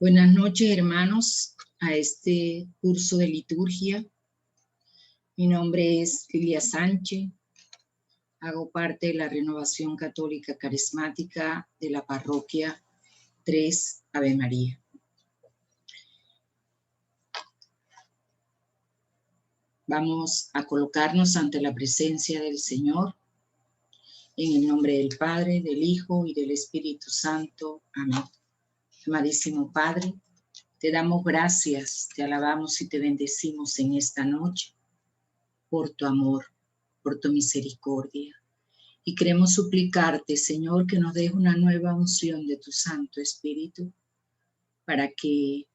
Buenas noches, hermanos, a este curso de liturgia. Mi nombre es Lilia Sánchez. Hago parte de la Renovación Católica Carismática de la Parroquia 3 Ave María. Vamos a colocarnos ante la presencia del Señor, en el nombre del Padre, del Hijo y del Espíritu Santo. Amén. Amadísimo Padre, te damos gracias, te alabamos y te bendecimos en esta noche por tu amor, por tu misericordia. Y queremos suplicarte, Señor, que nos des una nueva unción de tu Santo Espíritu para que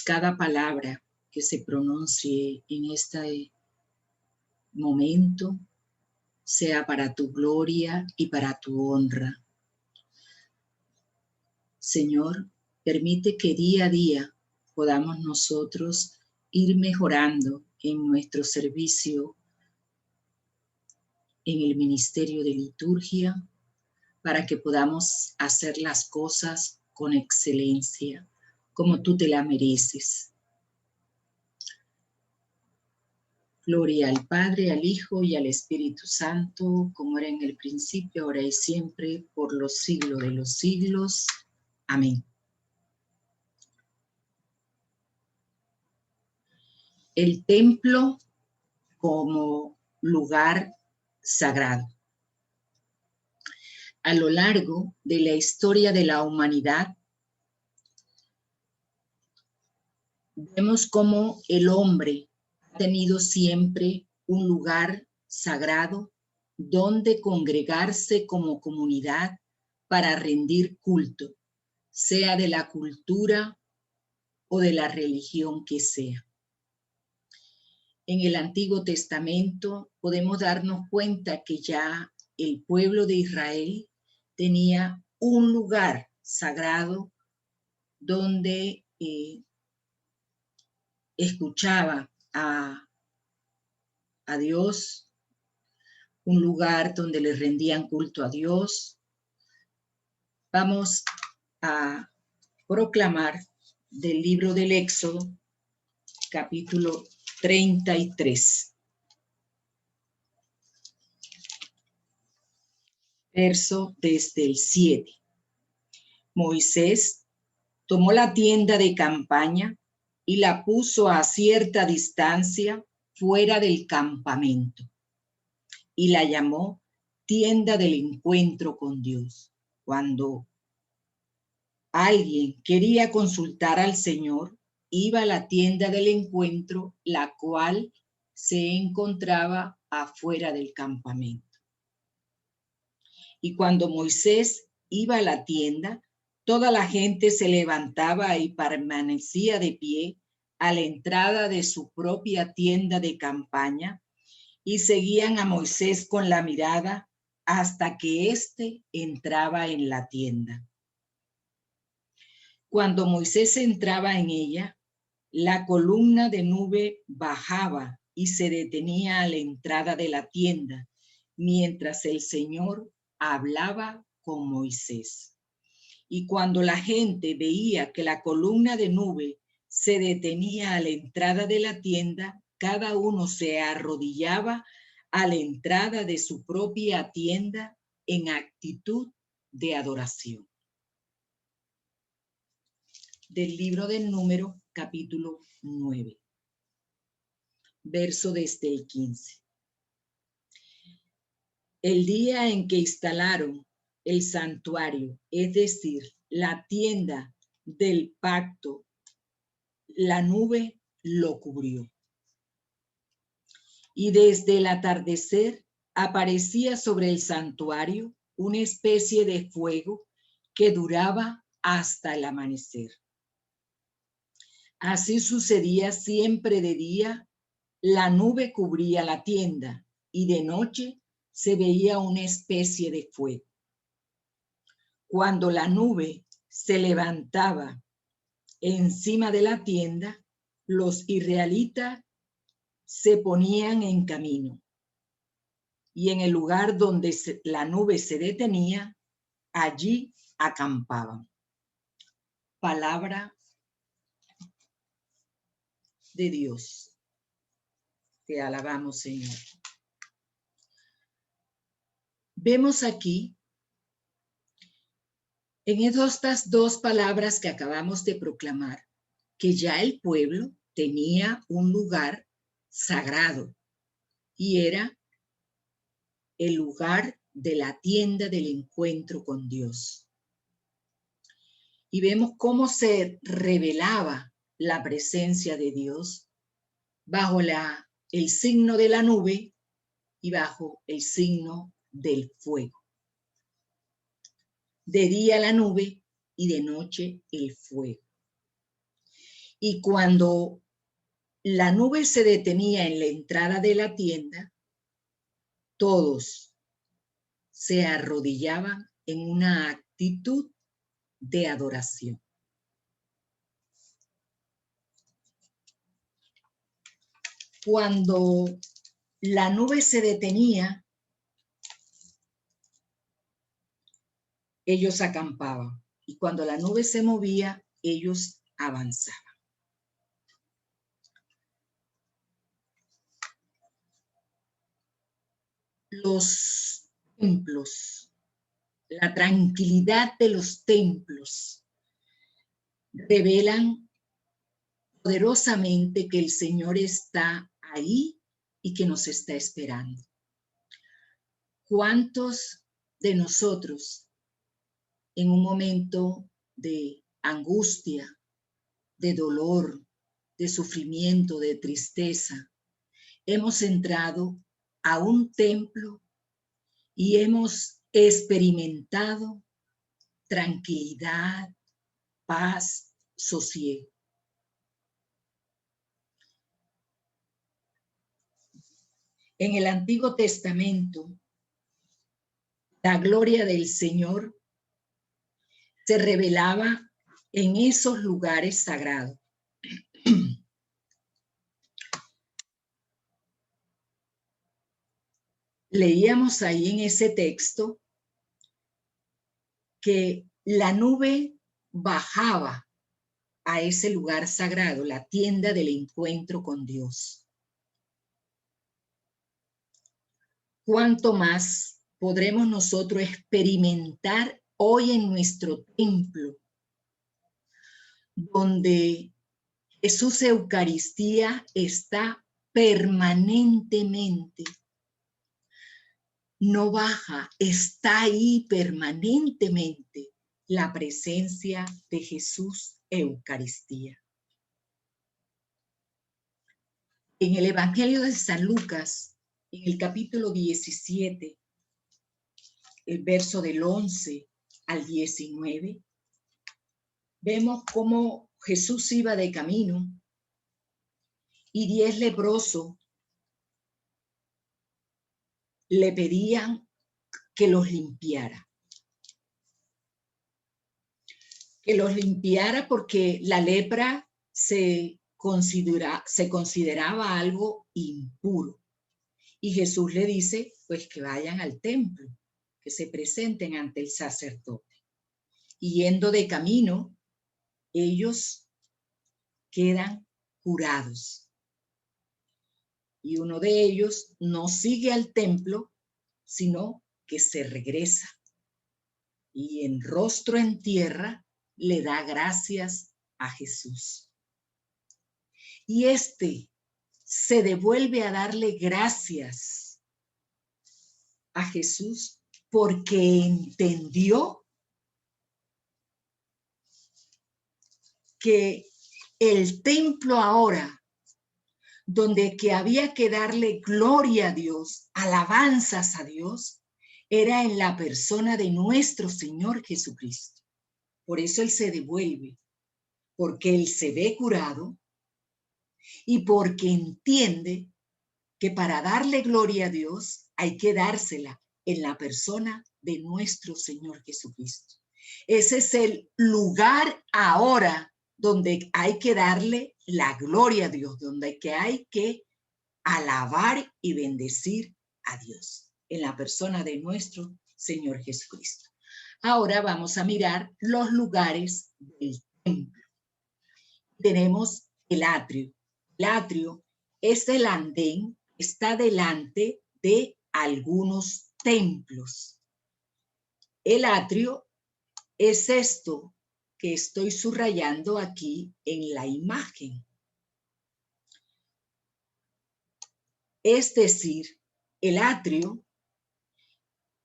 cada palabra que se pronuncie en este momento sea para tu gloria y para tu honra. Señor, permite que día a día podamos nosotros ir mejorando en nuestro servicio en el ministerio de liturgia, para que podamos hacer las cosas con excelencia, como tú te la mereces. Gloria al Padre, al Hijo y al Espíritu Santo, como era en el principio, ahora y siempre, por los siglos de los siglos. Amén. El templo como lugar sagrado. A lo largo de la historia de la humanidad, vemos cómo el hombre ha tenido siempre un lugar sagrado donde congregarse como comunidad para rendir culto, sea de la cultura o de la religión que sea. En el Antiguo Testamento podemos darnos cuenta que ya el pueblo de Israel tenía un lugar sagrado donde escuchaba a Dios, un lugar donde le rendían culto a Dios. Vamos a proclamar del libro del Éxodo, capítulo 33, verso desde el 7. Moisés tomó la tienda de campaña y la puso a cierta distancia fuera del campamento y la llamó tienda del encuentro con Dios. Cuando alguien quería consultar al Señor, iba a la tienda del encuentro, la cual se encontraba afuera del campamento. Y cuando Moisés iba a la tienda, toda la gente se levantaba y permanecía de pie a la entrada de su propia tienda de campaña y seguían a Moisés con la mirada hasta que éste entraba en la tienda. Cuando Moisés entraba en ella, la columna de nube bajaba y se detenía a la entrada de la tienda, mientras el Señor hablaba con Moisés. Y cuando la gente veía que la columna de nube se detenía a la entrada de la tienda, cada uno se arrodillaba a la entrada de su propia tienda en actitud de adoración. Del libro del Número, capítulo 9, verso desde el 15. El día en que instalaron el santuario, es decir, la tienda del pacto, la nube lo cubrió. Y desde el atardecer aparecía sobre el santuario una especie de fuego que duraba hasta el amanecer. Así sucedía siempre de día, la nube cubría la tienda y de noche se veía una especie de fuego. Cuando la nube se levantaba encima de la tienda, los israelitas se ponían en camino y en el lugar donde la nube se detenía, allí acampaban. Palabra de Dios. Te alabamos, Señor. Vemos aquí, en estas dos palabras que acabamos de proclamar, que ya el pueblo tenía un lugar sagrado y era el lugar de la tienda del encuentro con Dios. Y vemos cómo se revelaba la presencia de Dios bajo el signo de la nube y bajo el signo del fuego. De día la nube y de noche el fuego. Y cuando la nube se detenía en la entrada de la tienda, todos se arrodillaban en una actitud de adoración. Cuando la nube se detenía, ellos acampaban, y cuando la nube se movía, ellos avanzaban. Los templos, la tranquilidad de los templos revelan poderosamente que el Señor está ahí y que nos está esperando. ¿Cuántos de nosotros en un momento de angustia, de dolor, de sufrimiento, de tristeza, hemos entrado a un templo y hemos experimentado tranquilidad, paz, sosiego? En el Antiguo Testamento, la gloria del Señor se revelaba en esos lugares sagrados. Leíamos ahí en ese texto que la nube bajaba a ese lugar sagrado, la tienda del encuentro con Dios. ¿Cuánto más podremos nosotros experimentar hoy en nuestro templo, donde Jesús Eucaristía está permanentemente? No baja, está ahí permanentemente la presencia de Jesús Eucaristía. En el Evangelio de San Lucas, en el capítulo 17, el verso del 11 al 19, vemos cómo Jesús iba de camino y 10 leprosos le pedían que los limpiara. Que los limpiara porque la lepra se consideraba algo impuro. Y Jesús le dice, pues que vayan al templo, que se presenten ante el sacerdote. Y yendo de camino, ellos quedan curados. Y uno de ellos no sigue al templo, sino que se regresa. Y en rostro en tierra le da gracias a Jesús. Y se devuelve a darle gracias a Jesús porque entendió que el templo ahora, donde que había que darle gloria a Dios, alabanzas a Dios, era en la persona de nuestro Señor Jesucristo. Por eso Él se devuelve, porque Él se ve curado y porque entiende que para darle gloria a Dios hay que dársela en la persona de nuestro Señor Jesucristo. Ese es el lugar ahora donde hay que darle la gloria a Dios, donde hay que alabar y bendecir a Dios, en la persona de nuestro Señor Jesucristo. Ahora vamos a mirar los lugares del templo. Tenemos el atrio. El atrio es el andén, está delante de algunos templos. El atrio es esto que estoy subrayando aquí en la imagen. Es decir, el atrio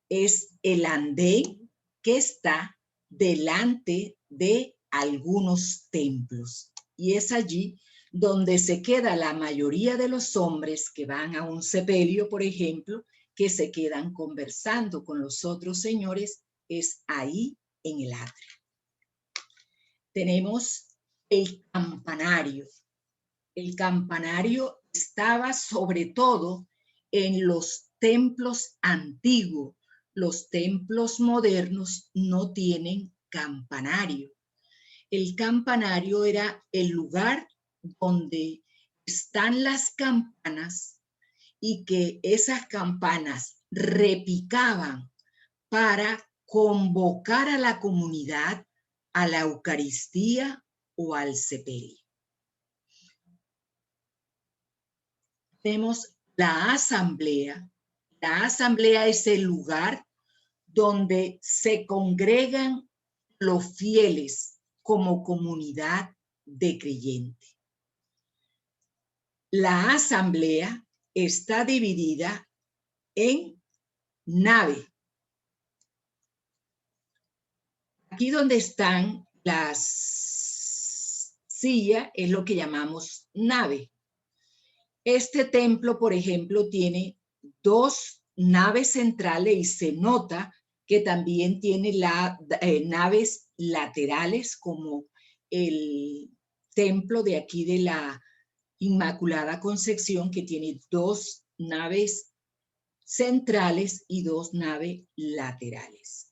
es el andén que está delante de algunos templos. Y es allí donde se queda la mayoría de los hombres que van a un sepelio, por ejemplo, que se quedan conversando con los otros señores, es ahí en el atrio. Tenemos el campanario. El campanario estaba sobre todo en los templos antiguos. Los templos modernos no tienen campanario. El campanario era el lugar donde están las campanas y que esas campanas repicaban para convocar a la comunidad a la Eucaristía o al sepelio. Tenemos la asamblea. La asamblea es el lugar donde se congregan los fieles como comunidad de creyentes. La asamblea está dividida en nave. Aquí donde están las sillas es lo que llamamos nave. Este templo, por ejemplo, tiene dos naves centrales y se nota que también tiene naves laterales, como el templo de aquí de la Inmaculada Concepción, que tiene dos naves centrales y dos naves laterales.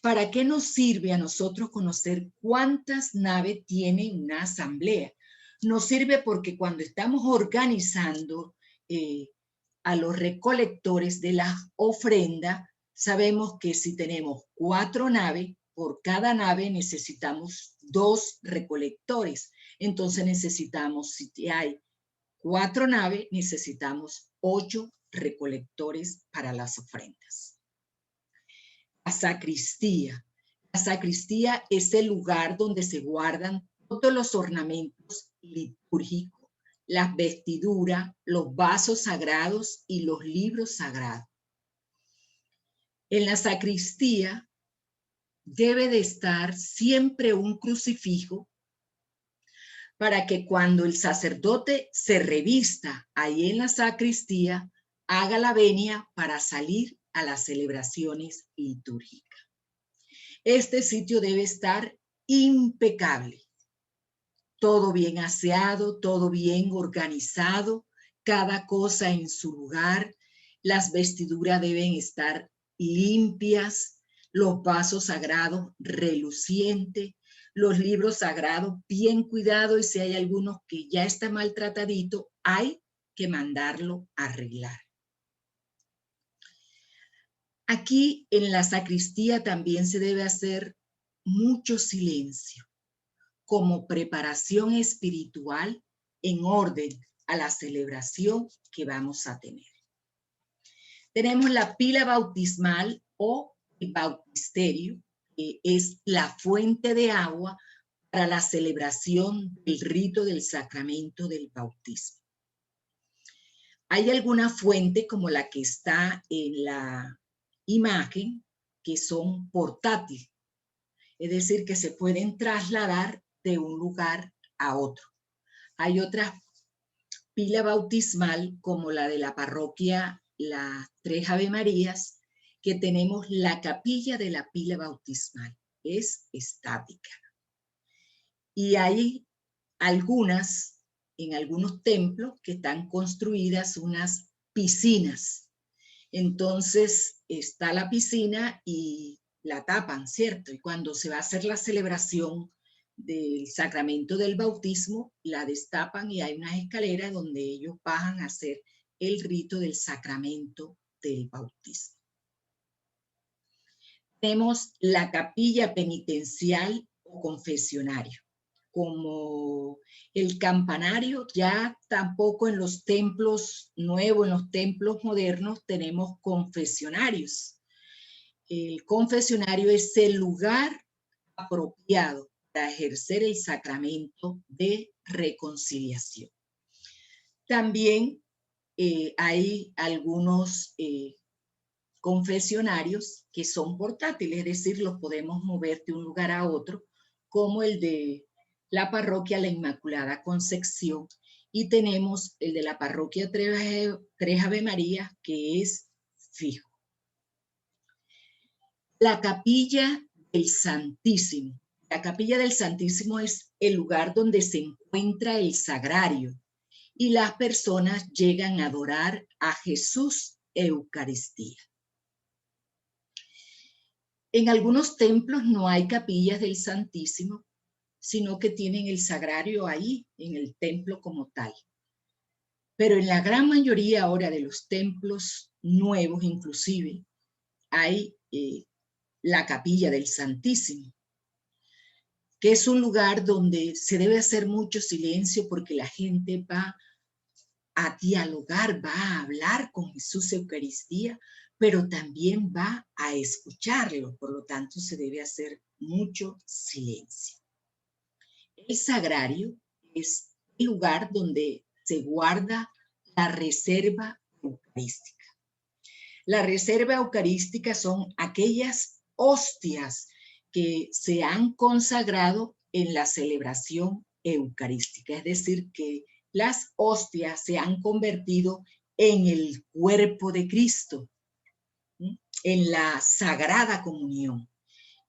¿Para qué nos sirve a nosotros conocer cuántas naves tiene una asamblea? Nos sirve porque cuando estamos organizando a los recolectores de las ofrendas, sabemos que si tenemos 4 naves, por cada nave necesitamos 2 recolectores. Entonces necesitamos, si hay 4 naves, necesitamos 8 recolectores para las ofrendas. La sacristía. La sacristía es el lugar donde se guardan todos los ornamentos litúrgicos, las vestiduras, los vasos sagrados y los libros sagrados. En la sacristía debe de estar siempre un crucifijo para que cuando el sacerdote se revista ahí en la sacristía, haga la venia para salir a las celebraciones litúrgicas. Este sitio debe estar impecable, todo bien aseado, todo bien organizado, cada cosa en su lugar, las vestiduras deben estar limpias, los vasos sagrados relucientes, los libros sagrados bien cuidados y si hay algunos que ya está maltratadito, hay que mandarlo a arreglar. Aquí en la sacristía también se debe hacer mucho silencio como preparación espiritual en orden a la celebración que vamos a tener. Tenemos la pila bautismal o el bautisterio, que es la fuente de agua para la celebración del rito del sacramento del bautismo. Hay alguna fuente como la que está en la imagen que son portátiles, es decir, que se pueden trasladar de un lugar a otro. Hay otra pila bautismal como la de la parroquia Las Tres Ave Marías, que tenemos la capilla de la pila bautismal, es estática. Y hay algunas, en algunos templos, que están construidas unas piscinas. Entonces está la piscina y la tapan, ¿cierto? Y cuando se va a hacer la celebración del sacramento del bautismo, la destapan y hay unas escaleras donde ellos bajan a hacer el rito del sacramento del bautismo. Tenemos la capilla penitencial o confesionario, como el campanario. Ya tampoco en los templos nuevos, en los templos modernos, tenemos confesionarios. El confesionario es el lugar apropiado para ejercer el sacramento de reconciliación. También hay algunos confesionarios que son portátiles, es decir, los podemos mover de un lugar a otro, como el de la parroquia La Inmaculada Concepción, y tenemos el de la parroquia Tres Ave María, que es fijo. La capilla del Santísimo. La capilla del Santísimo es el lugar donde se encuentra el sagrario y las personas llegan a adorar a Jesús Eucaristía. En algunos templos no hay capillas del Santísimo, sino que tienen el sagrario ahí, en el templo como tal. Pero en la gran mayoría ahora de los templos nuevos, inclusive, hay la capilla del Santísimo, que es un lugar donde se debe hacer mucho silencio porque la gente va a dialogar, va a hablar con Jesús Eucaristía, pero también va a escucharlo, por lo tanto se debe hacer mucho silencio. El sagrario es el lugar donde se guarda la reserva eucarística. La reserva eucarística son aquellas hostias que se han consagrado en la celebración eucarística, es decir, que las hostias se han convertido en el cuerpo de Cristo, en la Sagrada Comunión.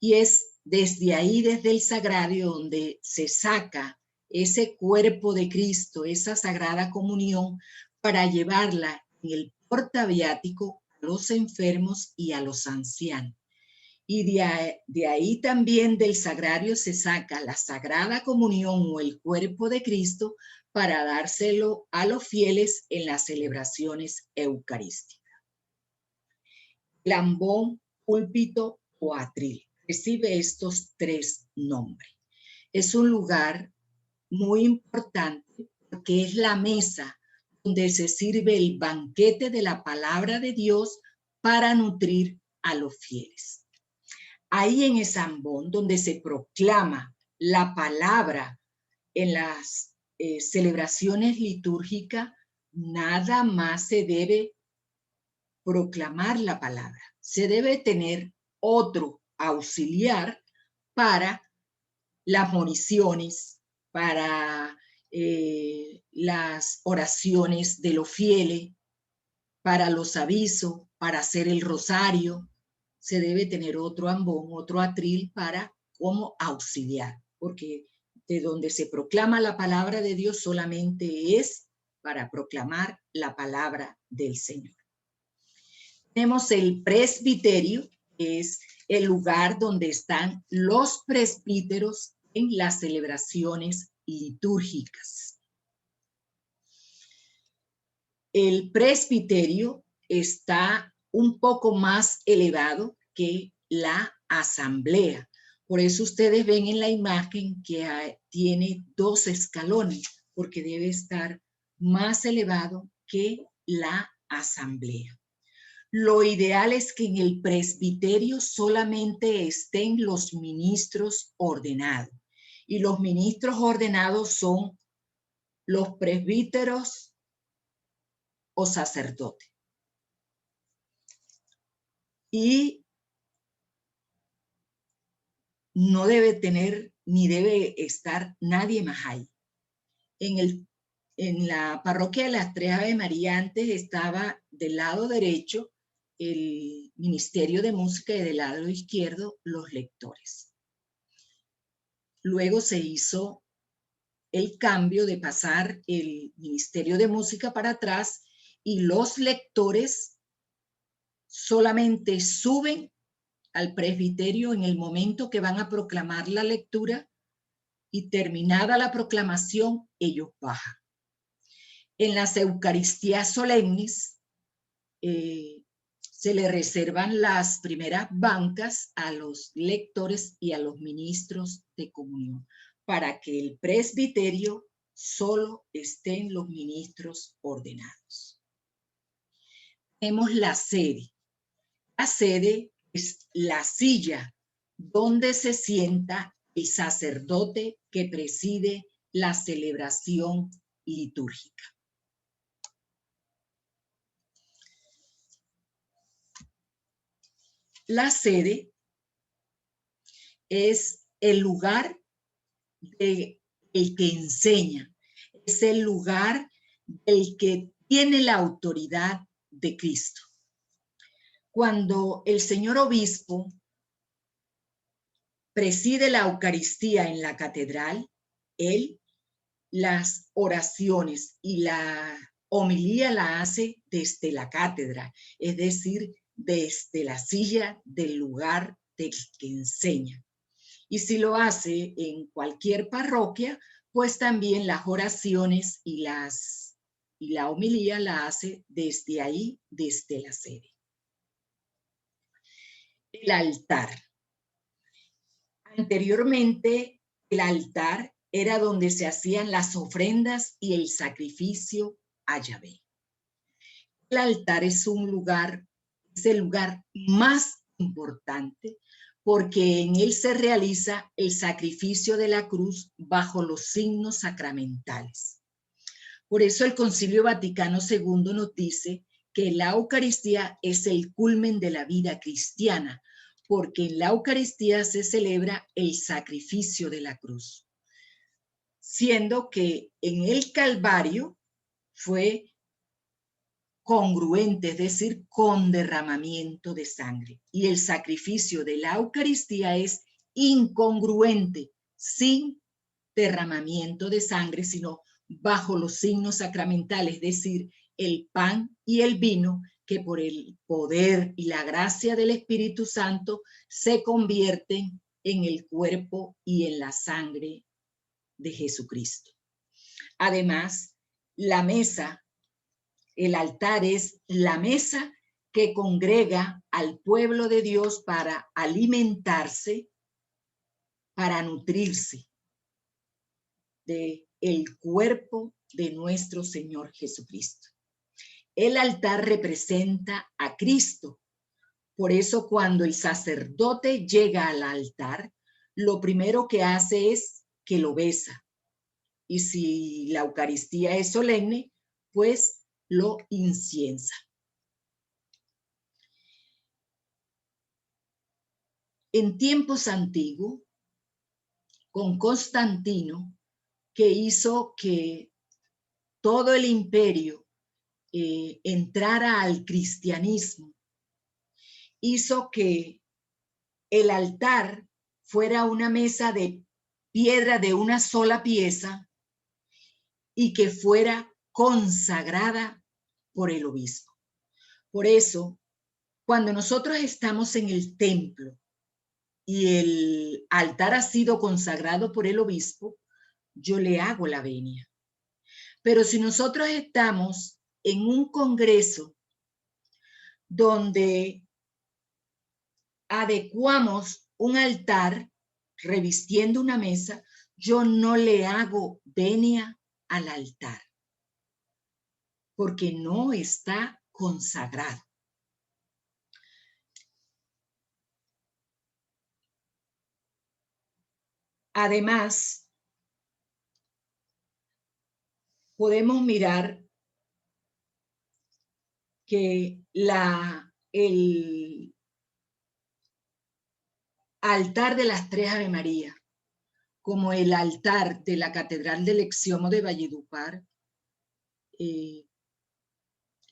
Y es desde ahí, desde el sagrario, donde se saca ese cuerpo de Cristo, esa Sagrada Comunión, para llevarla en el portaviático a los enfermos y a los ancianos. Y de ahí también del sagrario se saca la Sagrada Comunión o el cuerpo de Cristo para dárselo a los fieles en las celebraciones eucarísticas. Lambón, púlpito o atril. Recibe estos tres nombres. Es un lugar muy importante porque es la mesa donde se sirve el banquete de la palabra de Dios para nutrir a los fieles. Ahí en ese ambón donde se proclama la palabra en las celebraciones litúrgicas, nada más se debe proclamar la palabra. Se debe tener otro auxiliar para las moniciones, para las oraciones de los fieles, para los avisos, para hacer el rosario. Se debe tener otro ambón, otro atril para como auxiliar, porque de donde se proclama la palabra de Dios solamente es para proclamar la palabra del Señor. Tenemos el presbiterio, que es el lugar donde están los presbíteros en las celebraciones litúrgicas. El presbiterio está un poco más elevado que la asamblea. Por eso ustedes ven en la imagen que tiene dos escalones, porque debe estar más elevado que la asamblea. Lo ideal es que en el presbiterio solamente estén los ministros ordenados. Y los ministros ordenados son los presbíteros o sacerdotes. Y no debe tener ni debe estar nadie más ahí. En la parroquia de las Tres Ave María antes estaba del lado derecho el Ministerio de Música y del lado izquierdo los lectores. Luego se hizo el cambio de pasar el Ministerio de Música para atrás y los lectores solamente suben al presbiterio en el momento que van a proclamar la lectura y terminada la proclamación, ellos bajan. En las Eucaristías solemnes se le reservan las primeras bancas a los lectores y a los ministros de comunión, para que el presbiterio solo estén los ministros ordenados. Tenemos la sede. La sede es la silla donde se sienta el sacerdote que preside la celebración litúrgica. La sede es el lugar del que enseña, es el lugar del que tiene la autoridad de Cristo. Cuando el señor obispo preside la Eucaristía en la catedral, él las oraciones y la homilía la hace desde la cátedra, es decir, desde la silla del lugar del que enseña. Y si lo hace en cualquier parroquia, pues también las oraciones y la homilía la hace desde ahí, desde la sede. El altar. Anteriormente, el altar era donde se hacían las ofrendas y el sacrificio a Yahvé. El altar es el lugar más importante porque en él se realiza el sacrificio de la cruz bajo los signos sacramentales. Por eso el Concilio Vaticano II nos dice que la Eucaristía es el culmen de la vida cristiana, porque en la Eucaristía se celebra el sacrificio de la cruz, siendo que en el Calvario fue congruente, es decir, con derramamiento de sangre. Y el sacrificio de la Eucaristía es incongruente, sin derramamiento de sangre, sino bajo los signos sacramentales, es decir, el pan y el vino, que por el poder y la gracia del Espíritu Santo se convierten en el cuerpo y en la sangre de Jesucristo. Además, la mesa, el altar es la mesa que congrega al pueblo de Dios para alimentarse, para nutrirse del cuerpo de nuestro Señor Jesucristo. El altar representa a Cristo. Por eso cuando el sacerdote llega al altar, lo primero que hace es que lo besa. Y si la Eucaristía es solemne, pues lo inciensa. En tiempos antiguos, con Constantino, que hizo que todo el imperio entrara al cristianismo, hizo que el altar fuera una mesa de piedra de una sola pieza y que fuera consagrada por el obispo. Por eso, cuando nosotros estamos en el templo y el altar ha sido consagrado por el obispo, yo le hago la venia. Pero si nosotros estamos en un congreso donde adecuamos un altar revistiendo una mesa, yo no le hago venia al altar, porque no está consagrado. Además, podemos mirar que el altar de las tres Ave María, como el altar de la Catedral del Exiomo de Valledupar,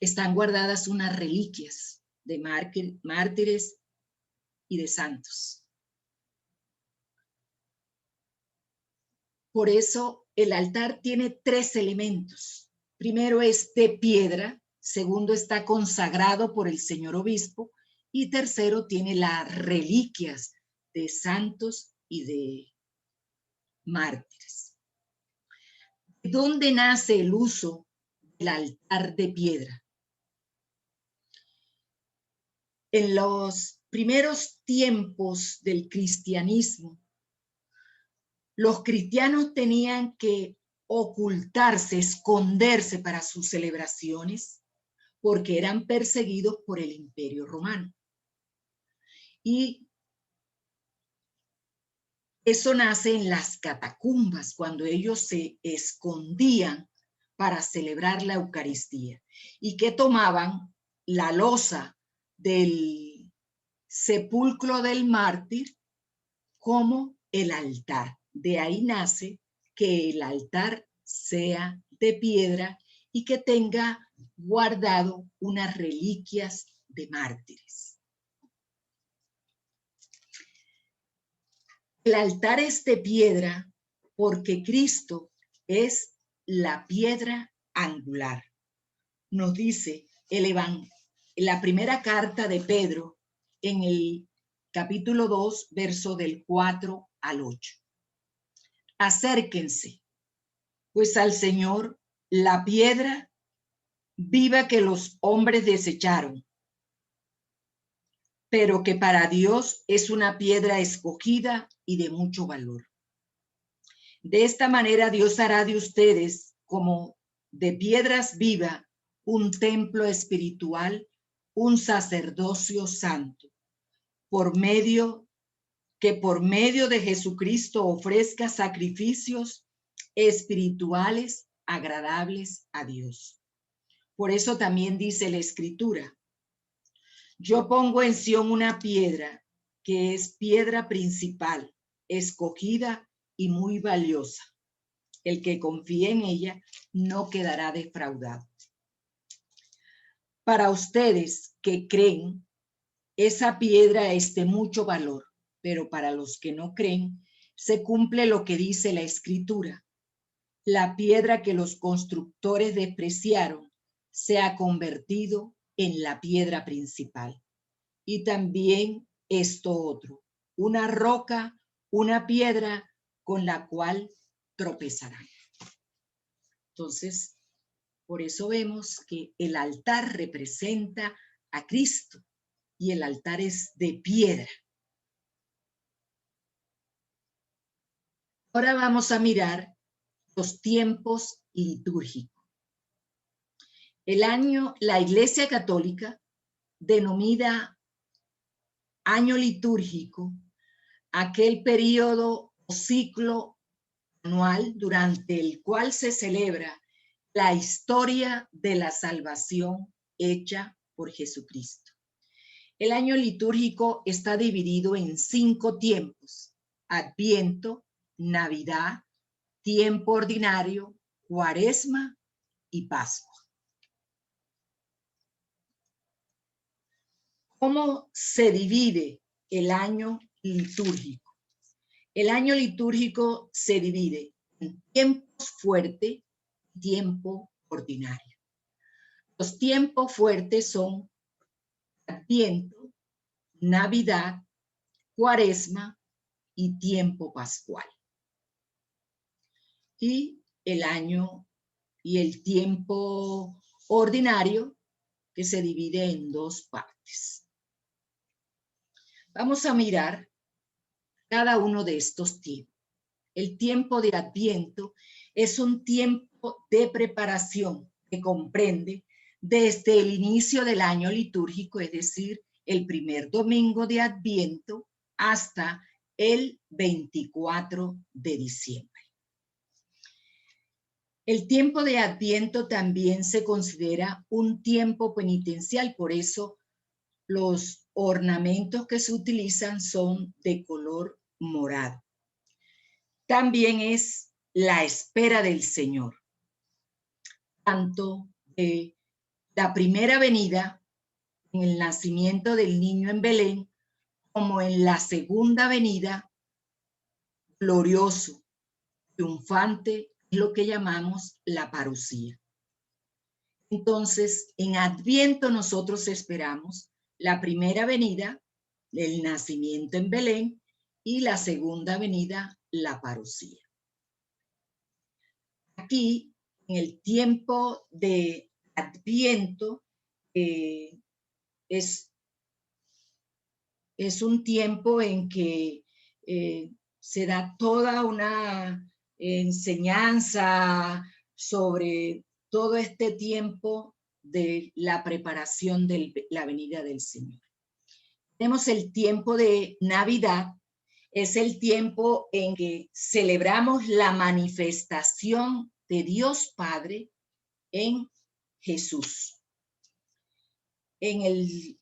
están guardadas unas reliquias de mártires y de santos. Por eso el altar tiene tres elementos. Primero es de piedra, segundo está consagrado por el señor obispo y tercero tiene las reliquias de santos y de mártires. ¿De dónde nace el uso del altar de piedra? En los primeros tiempos del cristianismo, los cristianos tenían que ocultarse, esconderse para sus celebraciones, porque eran perseguidos por el Imperio Romano. Y eso nace en las catacumbas, cuando ellos se escondían para celebrar la Eucaristía y que tomaban la losa del sepulcro del mártir como el altar. De ahí nace que el altar sea de piedra y que tenga guardado unas reliquias de mártires. El altar es de piedra porque Cristo es la piedra angular. Nos dice la primera carta de Pedro en el capítulo 2, verso del 4 al 8. Acérquense, pues al Señor, la piedra viva que los hombres desecharon, pero que para Dios es una piedra escogida y de mucho valor. De esta manera Dios hará de ustedes como de piedras vivas un templo espiritual, un sacerdocio santo, por medio de Jesucristo ofrezca sacrificios espirituales agradables a Dios. Por eso también dice la Escritura: yo pongo en Sión una piedra que es piedra principal, escogida y muy valiosa. El que confíe en ella no quedará defraudado. Para ustedes que creen, esa piedra es de mucho valor, pero para los que no creen, se cumple lo que dice la Escritura: la piedra que los constructores despreciaron se ha convertido en la piedra principal. Y también esto otro, una roca, una piedra con la cual tropezarán. Entonces, por eso vemos que el altar representa a Cristo y el altar es de piedra. Ahora vamos a mirar los tiempos litúrgicos. La Iglesia Católica denomina año litúrgico aquel periodo o ciclo anual durante el cual se celebra la historia de la salvación hecha por Jesucristo. El año litúrgico está dividido en 5 tiempos: Adviento, Navidad, tiempo ordinario, Cuaresma y Pascua. ¿Cómo se divide el año litúrgico? El año litúrgico se divide en tiempos fuertes y tiempo ordinario. Los tiempos fuertes son Adviento, Navidad, Cuaresma y tiempo pascual. Y el tiempo ordinario, que se divide en 2 partes. Vamos a mirar cada uno de estos tiempos. El tiempo de Adviento es un tiempo de preparación que comprende desde el inicio del año litúrgico, es decir, el primer domingo de Adviento, hasta el 24 de diciembre. El tiempo de Adviento también se considera un tiempo penitencial, por eso los ornamentos que se utilizan son de color morado. También es la espera del Señor, tanto de la primera venida, en el nacimiento del niño en Belén, como en la segunda venida, glorioso, triunfante, es lo que llamamos la parusía. Entonces, en Adviento nosotros esperamos la primera venida, el nacimiento en Belén, y la segunda venida, la parusía. Aquí, en el tiempo de Adviento, es es un tiempo en que se da toda una enseñanza sobre todo este tiempo de la preparación de la venida del Señor. Tenemos el tiempo de Navidad, es el tiempo en que celebramos la manifestación de Dios Padre en Jesús. En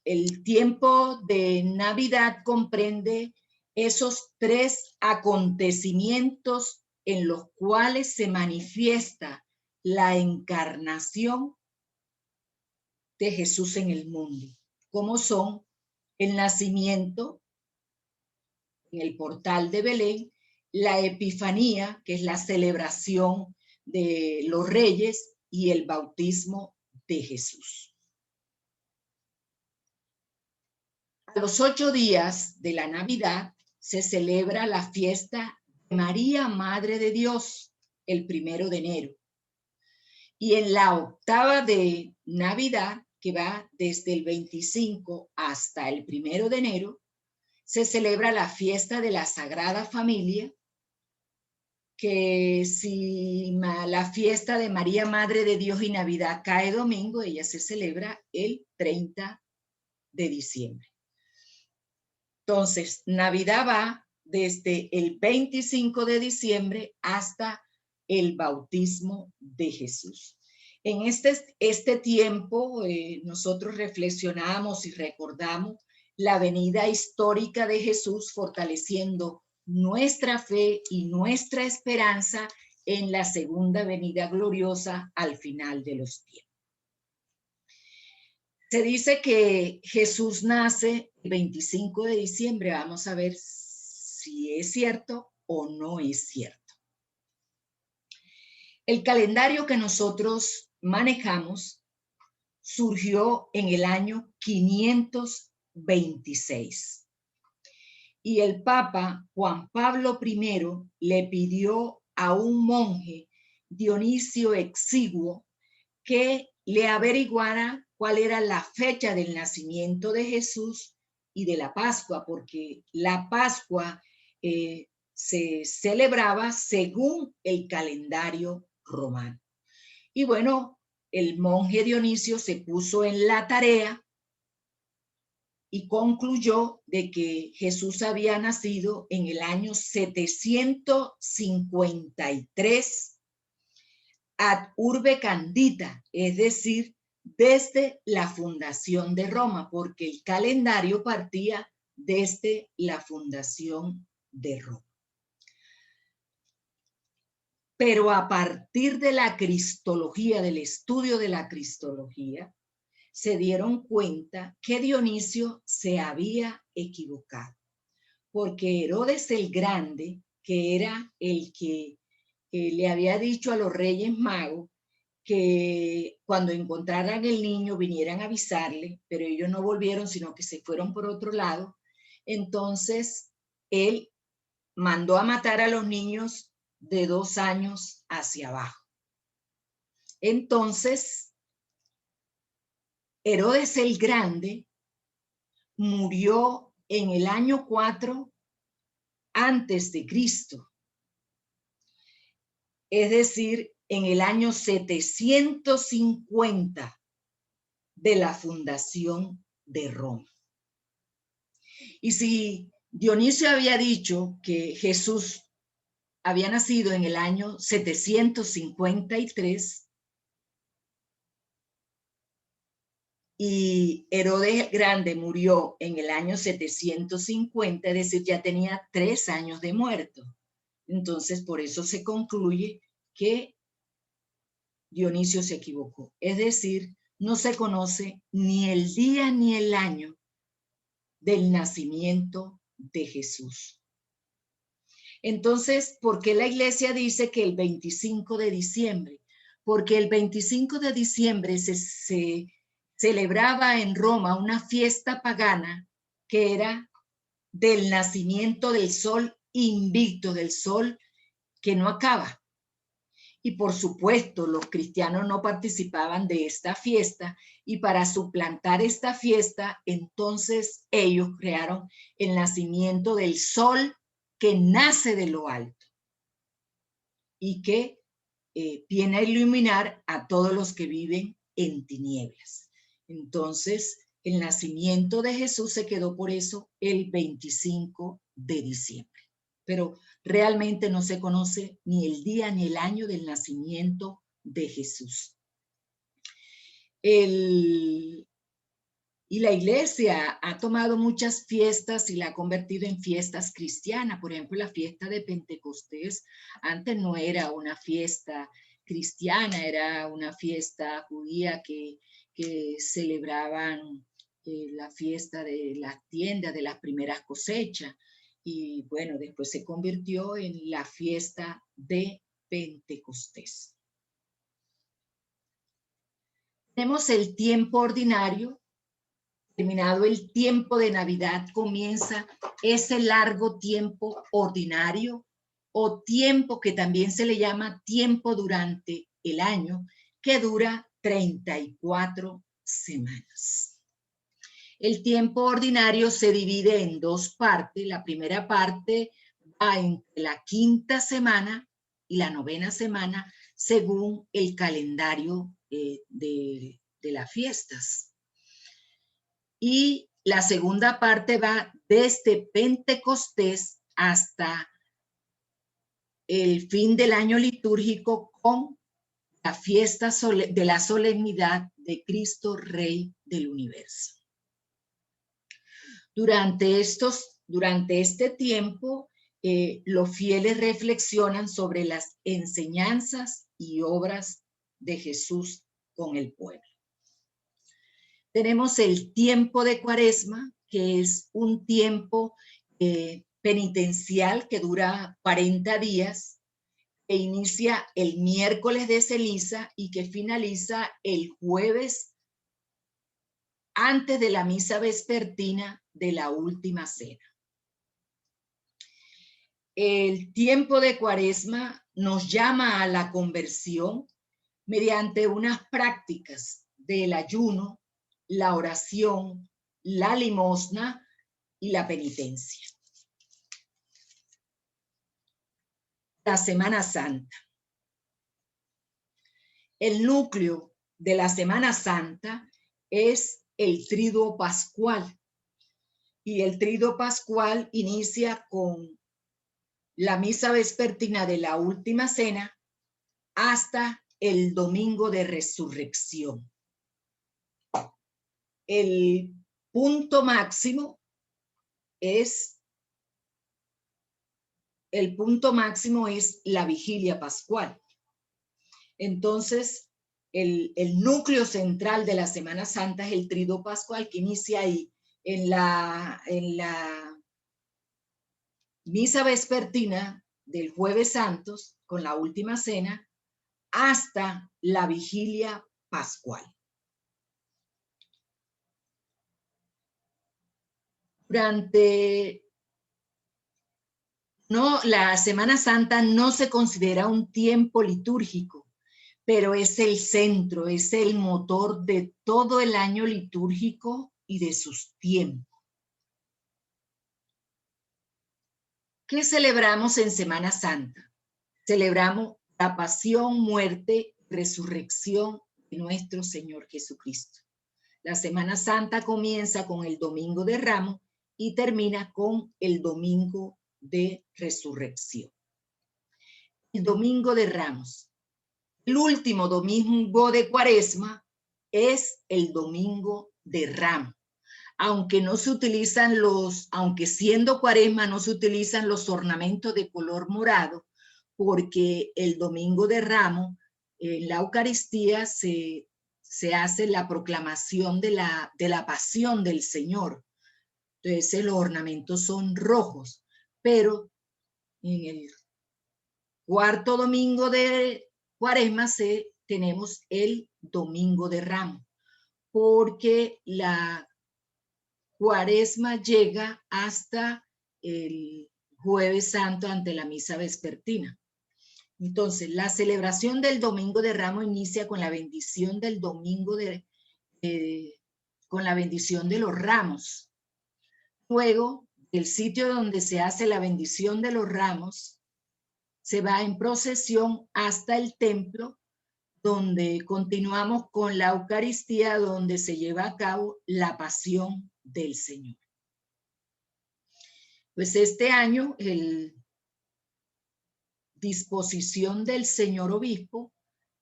el tiempo de Navidad comprende esos tres acontecimientos en los cuales se manifiesta la encarnación de Jesús en el mundo, como son el nacimiento en el portal de Belén, la Epifanía, que es la celebración de los reyes, y el bautismo de Jesús. A los 8 días de la Navidad se celebra la fiesta de María, Madre de Dios, el 1 de enero. Y en la octava de Navidad, que va desde el 25 hasta el 1 de enero, se celebra la fiesta de la Sagrada Familia, que si la fiesta de María, Madre de Dios y Navidad cae domingo, ella se celebra el 30 de diciembre. Entonces, Navidad va desde el 25 de diciembre hasta el bautismo de Jesús. En este tiempo nosotros reflexionamos y recordamos la venida histórica de Jesús, fortaleciendo nuestra fe y nuestra esperanza en la segunda venida gloriosa al final de los tiempos. Se dice que Jesús nace el 25 de diciembre. Vamos a ver si es cierto o no es cierto. El calendario que nosotros manejamos surgió en el año 526. Y el Papa Juan Pablo I le pidió a un monje, Dionisio Exiguo, que le averiguara cuál era la fecha del nacimiento de Jesús y de la Pascua, porque la Pascua se celebraba según el calendario romano. Y bueno, el monje Dionisio se puso en la tarea y concluyó de que Jesús había nacido en el año 753 ad urbe candida, es decir, desde la fundación de Roma, porque el calendario partía desde la fundación de Roma. Pero a partir de la cristología, del estudio de la cristología, se dieron cuenta que Dionisio se había equivocado, porque Herodes el Grande, que era el que le había dicho a los Reyes Magos que cuando encontraran el niño vinieran a avisarle, pero ellos no volvieron, sino que se fueron por otro lado. Entonces, él mandó a matar a los niños de 2 años hacia abajo. Entonces, Herodes el Grande murió en el año 4 antes de Cristo. Es decir, en el año 750 de la fundación de Roma. Y si Dionisio había dicho que Jesús había nacido en el año 753 y Herodes el Grande murió en el año 750, es decir, ya tenía 3 años de muerto. Entonces, por eso se concluye que Dionisio se equivocó. Es decir, no se conoce ni el día ni el año del nacimiento de Jesús. Entonces, ¿por qué la iglesia dice que el 25 de diciembre? Porque el 25 de diciembre se celebraba en Roma una fiesta pagana que era del nacimiento del sol invicto, del sol que no acaba. Y por supuesto, los cristianos no participaban de esta fiesta, y para suplantar esta fiesta, entonces ellos crearon el nacimiento del sol que nace de lo alto y que viene a iluminar a todos los que viven en tinieblas. Entonces, el nacimiento de Jesús se quedó por eso el 25 de diciembre. Pero realmente no se conoce ni el día ni el año del nacimiento de Jesús. Y la iglesia ha tomado muchas fiestas y la ha convertido en fiestas cristianas. Por ejemplo, la fiesta de Pentecostés antes no era una fiesta cristiana, era una fiesta judía que celebraban la fiesta de las tiendas, de las primeras cosechas. Y bueno, después se convirtió en la fiesta de Pentecostés. Tenemos el tiempo ordinario. Terminado el tiempo de Navidad, comienza ese largo tiempo ordinario o tiempo que también se le llama tiempo durante el año, que dura 34 semanas. El tiempo ordinario se divide en dos partes. La primera parte va entre la quinta semana y la novena semana, según el calendario de las fiestas. Y la segunda parte va desde Pentecostés hasta el fin del año litúrgico con la fiesta de la solemnidad de Cristo Rey del universo. Durante este tiempo, los fieles reflexionan sobre las enseñanzas y obras de Jesús con el pueblo. Tenemos el tiempo de Cuaresma, que es un tiempo penitencial que dura 40 días, que inicia el miércoles de ceniza y que finaliza el jueves antes de la misa vespertina de la última cena. El tiempo de Cuaresma nos llama a la conversión mediante unas prácticas del ayuno, la oración, la limosna y la penitencia. La Semana Santa. El núcleo de la Semana Santa es el Triduo Pascual. Y el Triduo Pascual inicia con la misa vespertina de la última cena hasta el domingo de resurrección. El punto máximo es la vigilia pascual. Entonces, el núcleo central de la Semana Santa es el Triduo Pascual, que inicia ahí en la misa vespertina del Jueves Santos con la última cena hasta la vigilia pascual. La Semana Santa no se considera un tiempo litúrgico, pero es el centro, es el motor de todo el año litúrgico y de sus tiempos. ¿Qué celebramos en Semana Santa? Celebramos la pasión, muerte, resurrección de nuestro Señor Jesucristo. La Semana Santa comienza con el Domingo de Ramos y termina con el Domingo de Resurrección. El Domingo de Ramos. El último domingo de Cuaresma es el Domingo de Ramos. Aunque siendo Cuaresma no se utilizan los ornamentos de color morado, porque el Domingo de Ramos, en la Eucaristía se hace la proclamación de la pasión del Señor. Entonces los ornamentos son rojos, pero en el cuarto domingo de Cuaresma tenemos el Domingo de Ramos, porque la Cuaresma llega hasta el Jueves Santo ante la misa vespertina. Entonces, la celebración del Domingo de Ramos inicia con la bendición del domingo con la bendición de los ramos. Luego, del sitio donde se hace la bendición de los ramos, se va en procesión hasta el templo, donde continuamos con la Eucaristía, donde se lleva a cabo la pasión del Señor. Pues este año, el disposición del señor obispo,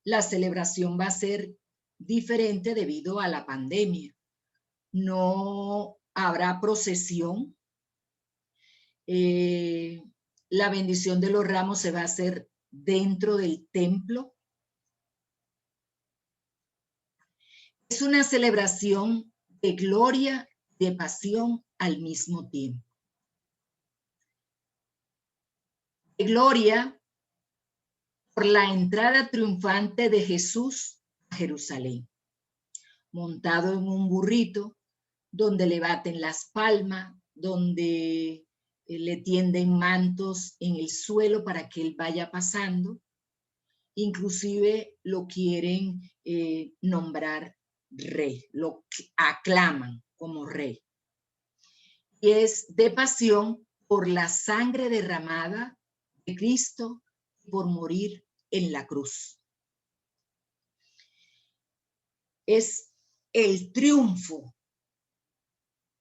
la celebración va a ser diferente debido a la pandemia. No habrá procesión. La bendición de los ramos se va a hacer dentro del templo. Es una celebración de gloria, de pasión al mismo tiempo. De gloria por la entrada triunfante de Jesús a Jerusalén, montado en un burrito, donde le baten las palmas, donde le tienden mantos en el suelo para que él vaya pasando. Inclusive lo quieren nombrar rey, lo aclaman como rey. Y es de pasión por la sangre derramada de Cristo por morir en la cruz. Es el triunfo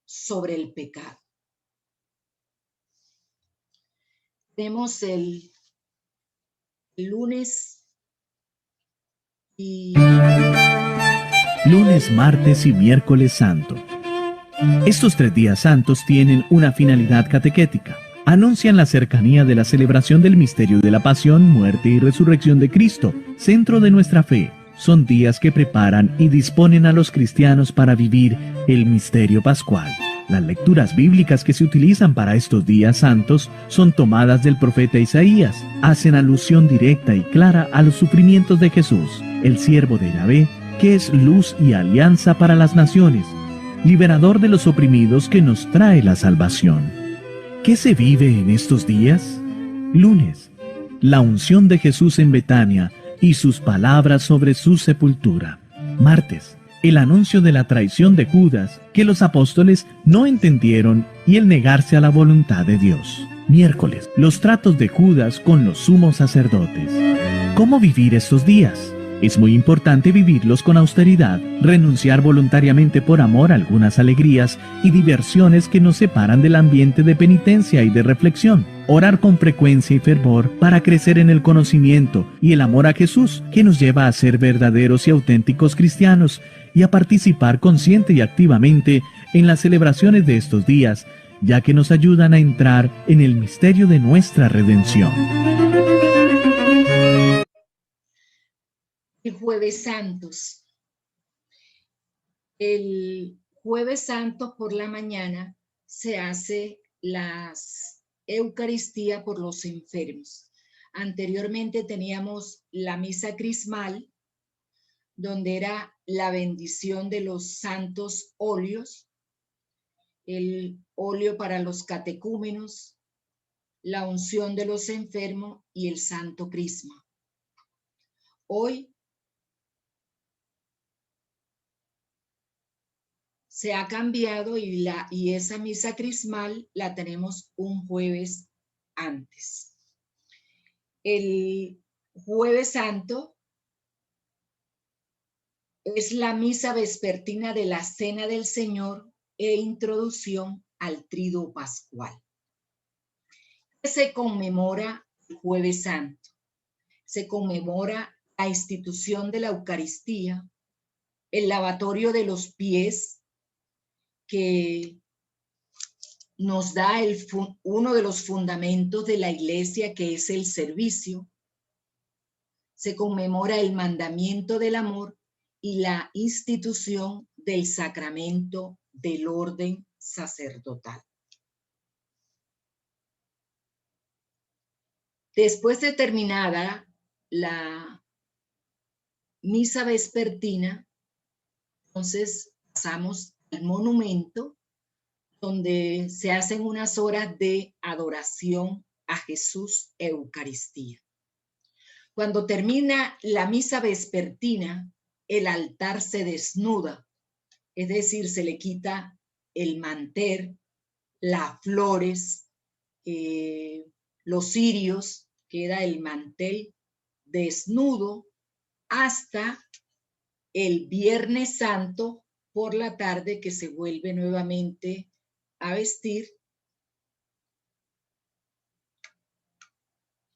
sobre el pecado. Tenemos el lunes y... Lunes, martes y miércoles santo. Estos 3 días santos tienen una finalidad catequética. Anuncian la cercanía de la celebración del misterio de la pasión, muerte y resurrección de Cristo, centro de nuestra fe. Son días que preparan y disponen a los cristianos para vivir el misterio pascual. Las lecturas bíblicas que se utilizan para estos días santos son tomadas del profeta Isaías. Hacen alusión directa y clara a los sufrimientos de Jesús, el siervo de Yahvé, que es luz y alianza para las naciones, liberador de los oprimidos que nos trae la salvación. ¿Qué se vive en estos días? Lunes, la unción de Jesús en Betania y sus palabras sobre su sepultura. Martes, el anuncio de la traición de Judas, que los apóstoles no entendieron, y el negarse a la voluntad de Dios. Miércoles, los tratos de Judas con los sumos sacerdotes. ¿Cómo vivir estos días? Es muy importante vivirlos con austeridad, renunciar voluntariamente por amor a algunas alegrías y diversiones que nos separan del ambiente de penitencia y de reflexión. Orar con frecuencia y fervor para crecer en el conocimiento y el amor a Jesús, que nos lleva a ser verdaderos y auténticos cristianos y a participar consciente y activamente en las celebraciones de estos días, ya que nos ayudan a entrar en el misterio de nuestra redención. El Jueves Santos. El Jueves Santo por la mañana se hace las Eucaristía por los enfermos. Anteriormente teníamos la misa crismal, donde era la bendición de los santos óleos, el óleo para los catecúmenos, la unción de los enfermos y el santo crisma. Hoy se ha cambiado y esa misa crismal la tenemos un jueves antes. El Jueves Santo es la misa vespertina de la Cena del Señor e introducción al Triduo Pascual. Se conmemora el Jueves Santo. Se conmemora la institución de la Eucaristía, el lavatorio de los pies, que nos da uno de los fundamentos de la iglesia, que es el servicio. Se conmemora el mandamiento del amor y la institución del sacramento del orden sacerdotal. Después de terminada la misa vespertina, entonces pasamos al monumento, donde se hacen unas horas de adoración a Jesús Eucaristía. Cuando termina la misa vespertina, el altar se desnuda, es decir, se le quita el mantel, las flores, los cirios, queda el mantel desnudo hasta el Viernes Santo por la tarde, que se vuelve nuevamente a vestir.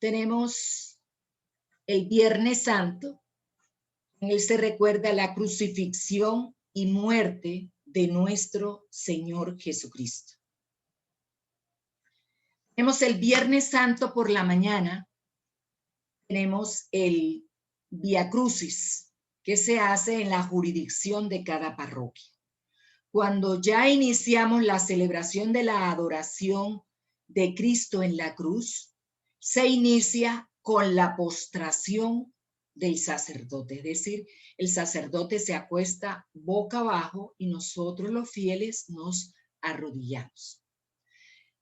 Tenemos el Viernes Santo, en él se recuerda la crucifixión y muerte de nuestro Señor Jesucristo. Tenemos el Viernes Santo por la mañana, tenemos el Vía Crucis, que se hace en la jurisdicción de cada parroquia. Cuando ya iniciamos la celebración de la adoración de Cristo en la cruz, se inicia con la postración del sacerdote, es decir, el sacerdote se acuesta boca abajo y nosotros los fieles nos arrodillamos.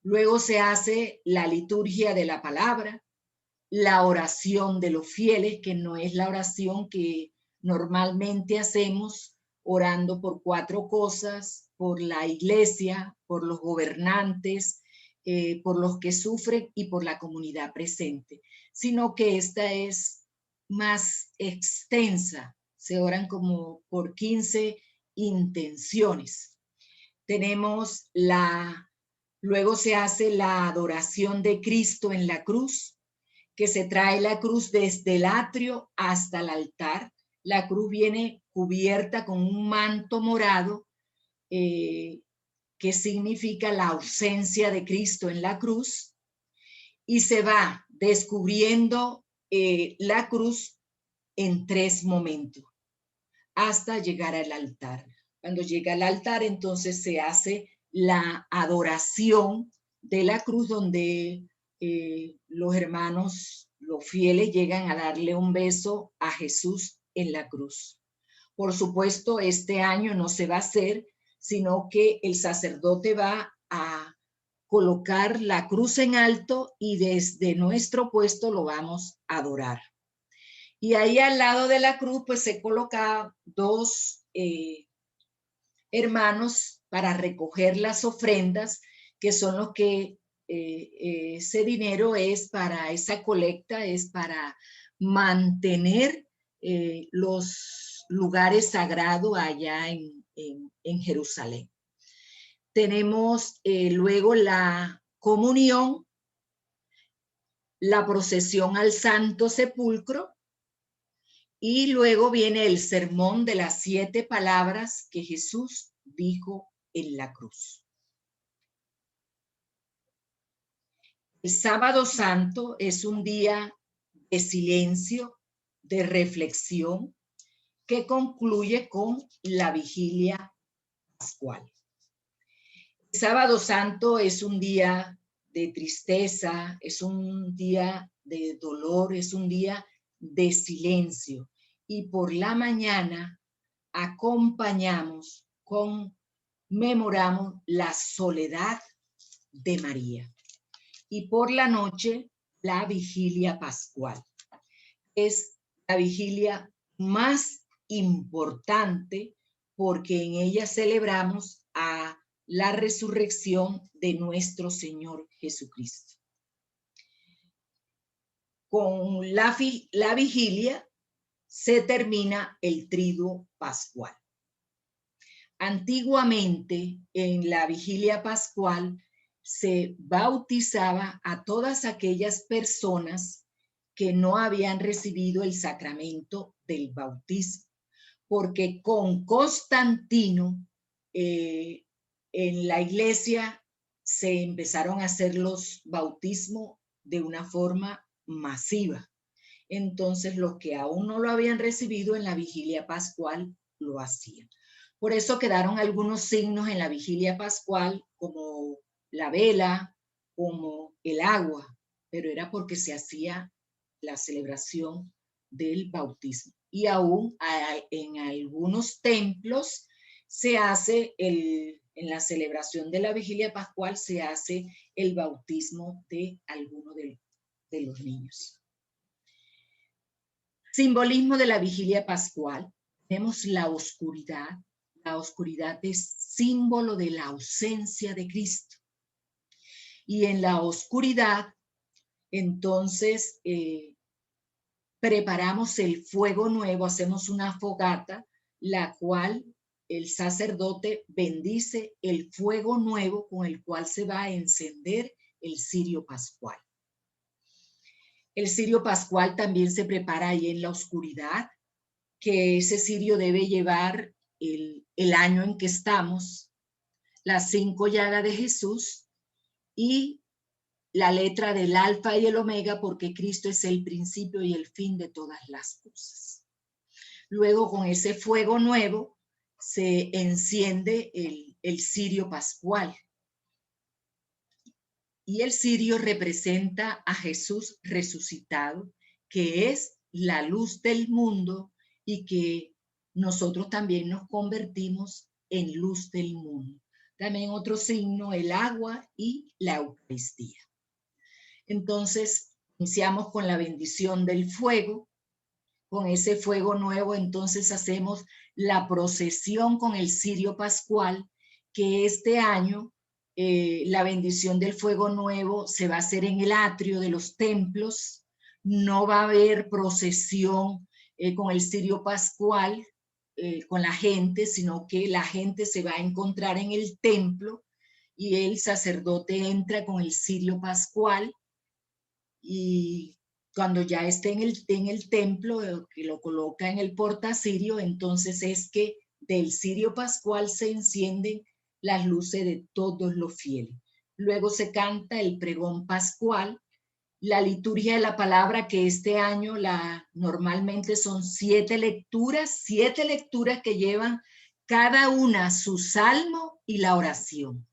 Luego se hace la liturgia de la palabra, la oración de los fieles, que no es la oración que normalmente hacemos, orando por 4 cosas, por la iglesia, por los gobernantes, por los que sufren y por la comunidad presente, sino que esta es más extensa, se oran como por 15 intenciones. Tenemos luego se hace la adoración de Cristo en la cruz, que se trae la cruz desde el atrio hasta el altar. La cruz viene cubierta con un manto morado, que significa la ausencia de Cristo en la cruz, y se va descubriendo la cruz en 3 momentos, hasta llegar al altar. Cuando llega al altar, entonces se hace la adoración de la cruz, donde los hermanos, los fieles, llegan a darle un beso a Jesús en la cruz. Por supuesto, este año no se va a hacer, sino que el sacerdote va a colocar la cruz en alto y desde nuestro puesto lo vamos a adorar. Y ahí al lado de la cruz, pues se colocan 2 hermanos para recoger las ofrendas, que son los que ese dinero es para, esa colecta es para mantener los lugares sagrados allá en Jerusalén. Tenemos luego la comunión, la procesión al Santo Sepulcro, y luego viene el sermón de las 7 palabras que Jesús dijo en la cruz. El Sábado Santo es un día de silencio, de reflexión, que concluye con la vigilia pascual. El Sábado Santo es un día de tristeza, es un día de dolor, es un día de silencio, y por la mañana conmemoramos la soledad de María, y por la noche la vigilia pascual. Es la vigilia más importante porque en ella celebramos a la resurrección de nuestro Señor Jesucristo. Con la vigilia se termina el triduo pascual. Antiguamente, en la vigilia pascual, se bautizaba a todas aquellas personas que no habían recibido el sacramento del bautismo, porque con Constantino en la iglesia se empezaron a hacer los bautismos de una forma masiva. Entonces, los que aún no lo habían recibido en la vigilia pascual lo hacían. Por eso quedaron algunos signos en la vigilia pascual, como la vela, como el agua, pero era porque se hacía la celebración del bautismo. Y aún en algunos templos se hace en la celebración de la vigilia pascual se hace el bautismo de alguno de los niños. Simbolismo de la vigilia pascual. Tenemos la oscuridad. La oscuridad es símbolo de la ausencia de Cristo. Y en la oscuridad, entonces, preparamos el fuego nuevo, hacemos una fogata, la cual el sacerdote bendice el fuego nuevo con el cual se va a encender el cirio pascual. El cirio pascual también se prepara ahí en la oscuridad, que ese cirio debe llevar el año en que estamos, las 5 llagas de Jesús y la letra del alfa y el omega, porque Cristo es el principio y el fin de todas las cosas. Luego, con ese fuego nuevo, se enciende el cirio pascual. Y el cirio representa a Jesús resucitado, que es la luz del mundo y que nosotros también nos convertimos en luz del mundo. También otro signo, el agua y la Eucaristía. Entonces, iniciamos con la bendición del fuego. Con ese fuego nuevo, entonces hacemos la procesión con el cirio pascual, que este año la bendición del fuego nuevo se va a hacer en el atrio de los templos. No va a haber procesión con el cirio pascual con la gente, sino que la gente se va a encontrar en el templo y el sacerdote entra con el cirio pascual y cuando ya esté en el templo, que lo coloca en el portacirio, entonces es que del cirio pascual se encienden las luces de todos los fieles. Luego se canta el pregón pascual, la liturgia de la palabra, que este año normalmente son 7 lecturas que llevan cada una su salmo y la oración.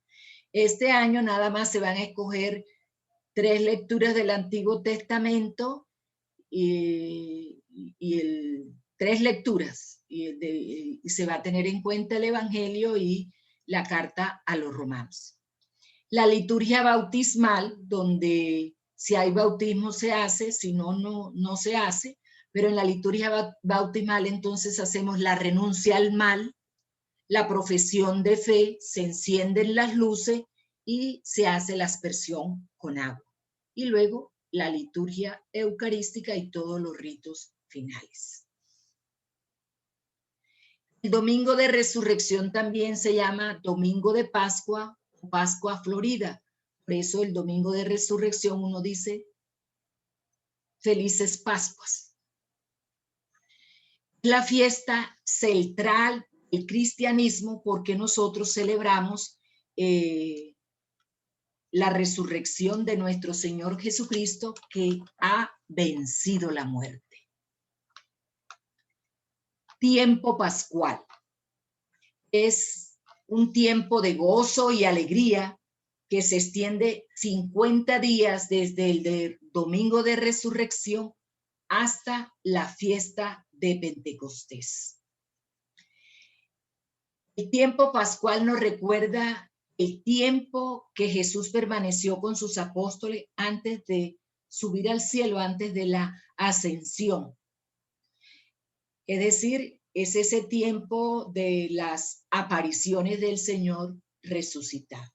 Este año nada más se van a escoger 3 lecturas del Antiguo Testamento y 3 lecturas y se va a tener en cuenta el Evangelio y la carta a los romanos. La liturgia bautismal, donde si hay bautismo se hace, si no, no se hace, pero en la liturgia bautismal entonces hacemos la renuncia al mal, la profesión de fe, se encienden las luces y se hace la aspersión con agua. Y luego la liturgia eucarística y todos los ritos finales. El domingo de resurrección también se llama domingo de Pascua o Pascua Florida. Por eso el domingo de resurrección uno dice felices Pascuas. La fiesta central del cristianismo porque nosotros celebramos la resurrección de nuestro Señor Jesucristo, que ha vencido la muerte. Tiempo pascual. Es un tiempo de gozo y alegría que se extiende 50 días desde el domingo de resurrección hasta la fiesta de Pentecostés. El tiempo pascual nos recuerda el tiempo que Jesús permaneció con sus apóstoles antes de subir al cielo, antes de la ascensión. Es decir, es ese tiempo de las apariciones del Señor resucitado.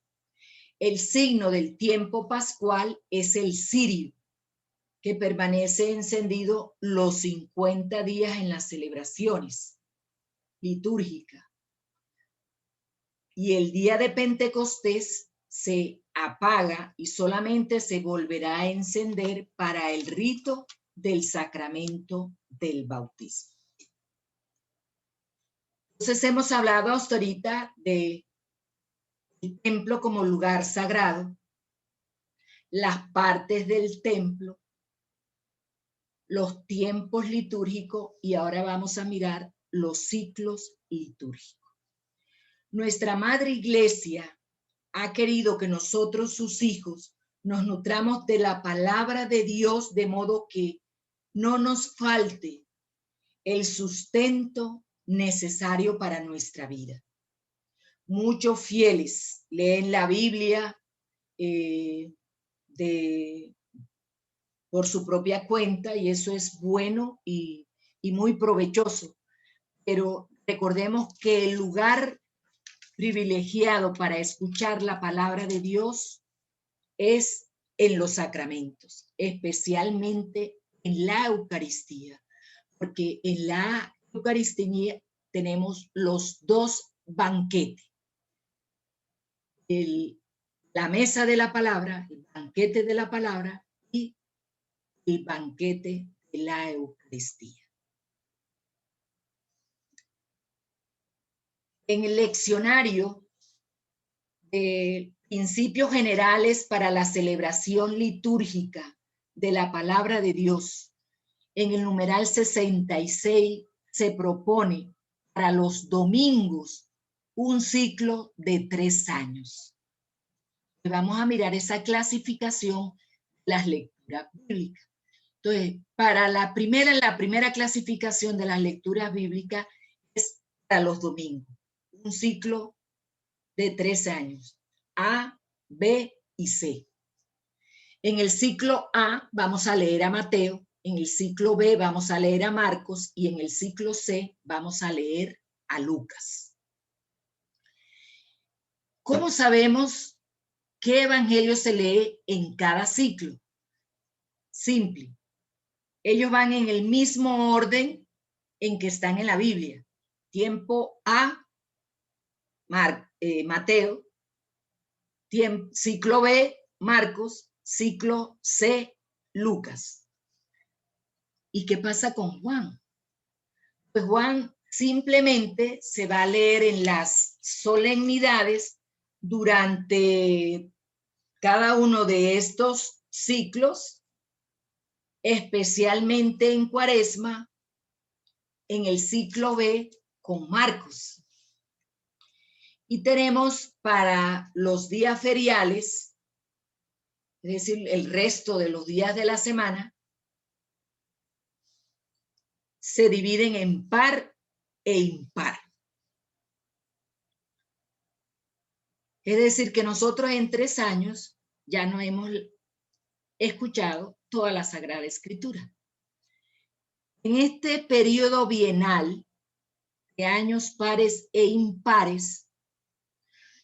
El signo del tiempo pascual es el cirio, que permanece encendido los 50 días en las celebraciones litúrgicas. Y el día de Pentecostés se apaga y solamente se volverá a encender para el rito del sacramento del bautismo. Entonces hemos hablado hasta ahorita del templo como lugar sagrado, las partes del templo, los tiempos litúrgicos y ahora vamos a mirar los ciclos litúrgicos. Nuestra Madre Iglesia ha querido que nosotros, sus hijos, nos nutramos de la palabra de Dios de modo que no nos falte el sustento necesario para nuestra vida. Muchos fieles leen la Biblia por su propia cuenta y eso es bueno y y muy provechoso, pero recordemos que el lugar privilegiado para escuchar la palabra de Dios es en los sacramentos, especialmente en la Eucaristía, porque en la Eucaristía tenemos los dos banquetes, la mesa de la palabra, el banquete de la palabra y el banquete de la Eucaristía. En el leccionario de Principios Generales para la Celebración Litúrgica de la Palabra de Dios, en el numeral 66 se propone para los domingos un ciclo de 3 años. Vamos a mirar esa clasificación de las lecturas bíblicas. Entonces, para la primera clasificación de las lecturas bíblicas es para los domingos, un ciclo de 3 años, A, B y C. En el ciclo A vamos a leer a Mateo, en el ciclo B vamos a leer a Marcos y en el ciclo C vamos a leer a Lucas. ¿Cómo sabemos qué evangelio se lee en cada ciclo? Simple. Ellos van en el mismo orden en que están en la Biblia. Tiempo A, Mateo. Ciclo B, Marcos. Ciclo C, Lucas. ¿Y qué pasa con Juan? Pues Juan simplemente se va a leer en las solemnidades durante cada uno de estos ciclos, especialmente en Cuaresma, en el ciclo B con Marcos. Y tenemos para los días feriales, es decir, el resto de los días de la semana, se dividen en par e impar. Es decir, que nosotros en 3 años ya no hemos escuchado toda la Sagrada Escritura. En este periodo bienal de años pares e impares,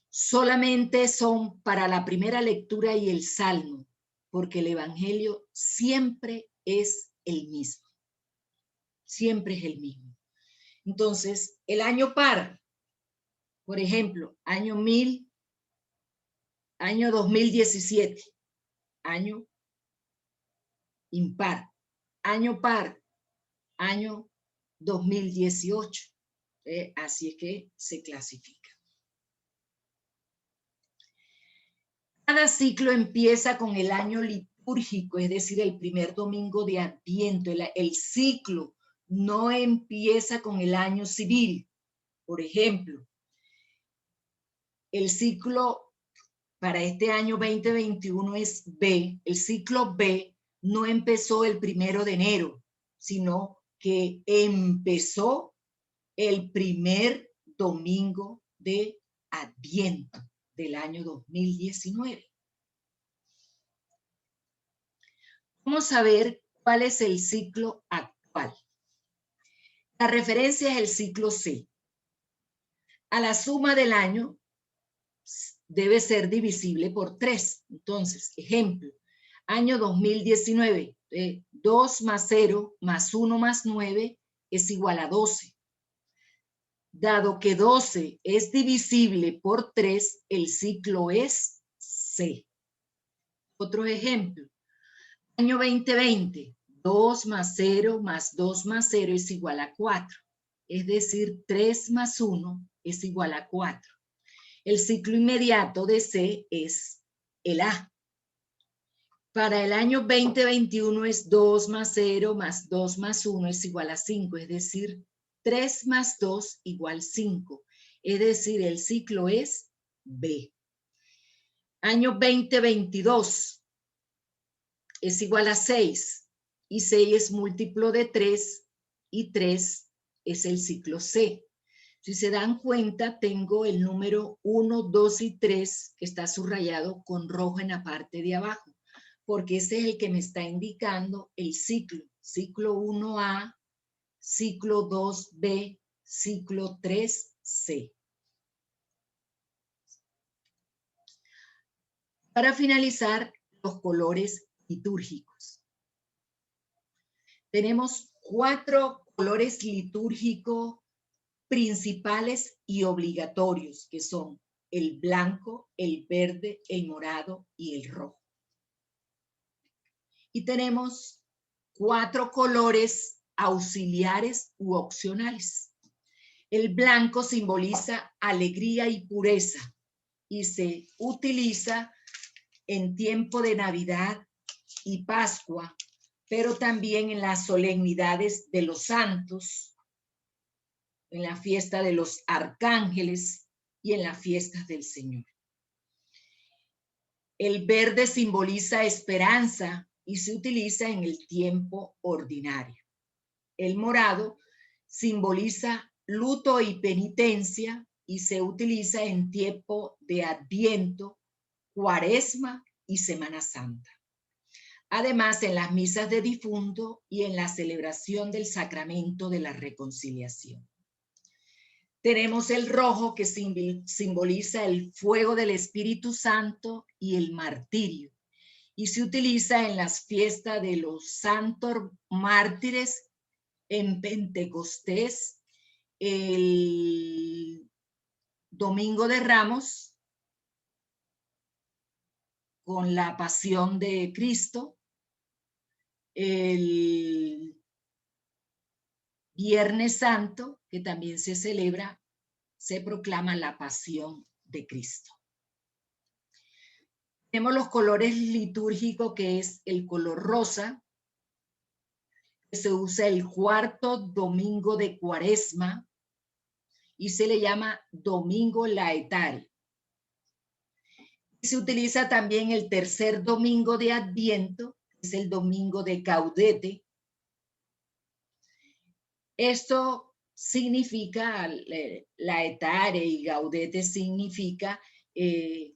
solamente son para la primera lectura y el Salmo, porque el Evangelio siempre es el mismo. Siempre es el mismo. Entonces, el año par, por ejemplo, año 2017, año impar. Año par, año 2018. Así es que se clasifica. Cada ciclo empieza con el año litúrgico, es decir, el primer domingo de Adviento. El ciclo no empieza con el año civil. Por ejemplo, el ciclo para este año 2021 es B. El ciclo B no empezó el 1 de enero, sino que empezó el primer domingo de Adviento del año 2019. Vamos a ver cuál es el ciclo actual. La referencia es el ciclo C. A la suma del año debe ser divisible por 3. Entonces, ejemplo, año 2019, 2 más 0 más 1 más 9 es igual a 12. Dado que 12 es divisible por 3, el ciclo es C. Otro ejemplo, año 2020, 2 más 0 más 2 más 0 es igual a 4. Es decir, 3 más 1 es igual a 4. El ciclo inmediato de C es el A. Para el año 2021 es 2 más 0 más 2 más 1 es igual a 5, es decir, 3 más 2 igual 5. Es decir, el ciclo es B. Año 2022 es igual a 6 y 6 es múltiplo de 3 y 3 es el ciclo C. Si se dan cuenta, tengo el número 1, 2 y 3 que está subrayado con rojo en la parte de abajo, porque ese es el que me está indicando el ciclo. Ciclo 1A, ciclo 2B, ciclo 3C. Para finalizar, los colores litúrgicos. Tenemos 4 colores litúrgicos principales y obligatorios, que son el blanco, el verde, el morado y el rojo. Y tenemos 4 colores auxiliares u opcionales. El blanco simboliza alegría y pureza y se utiliza en tiempo de Navidad y Pascua, pero también en las solemnidades de los santos, en la fiesta de los arcángeles y en las fiestas del Señor. El verde simboliza esperanza y se utiliza en el tiempo ordinario. El morado simboliza luto y penitencia y se utiliza en tiempo de Adviento, Cuaresma y Semana Santa. Además, en las misas de difunto y en la celebración del sacramento de la reconciliación. Tenemos el rojo, que simboliza el fuego del Espíritu Santo y el martirio, y se utiliza en las fiestas de los santos mártires, en Pentecostés, el Domingo de Ramos, con la pasión de Cristo, el Viernes Santo, que también se celebra, se proclama la pasión de Cristo. Tenemos los colores litúrgicos, que es el color rosa, que se usa el 4º domingo de Cuaresma y se le llama Domingo Laetare. Se utiliza también el 3er domingo de Adviento, que es el domingo de Gaudete. Esto significa, Laetare y Gaudete significa que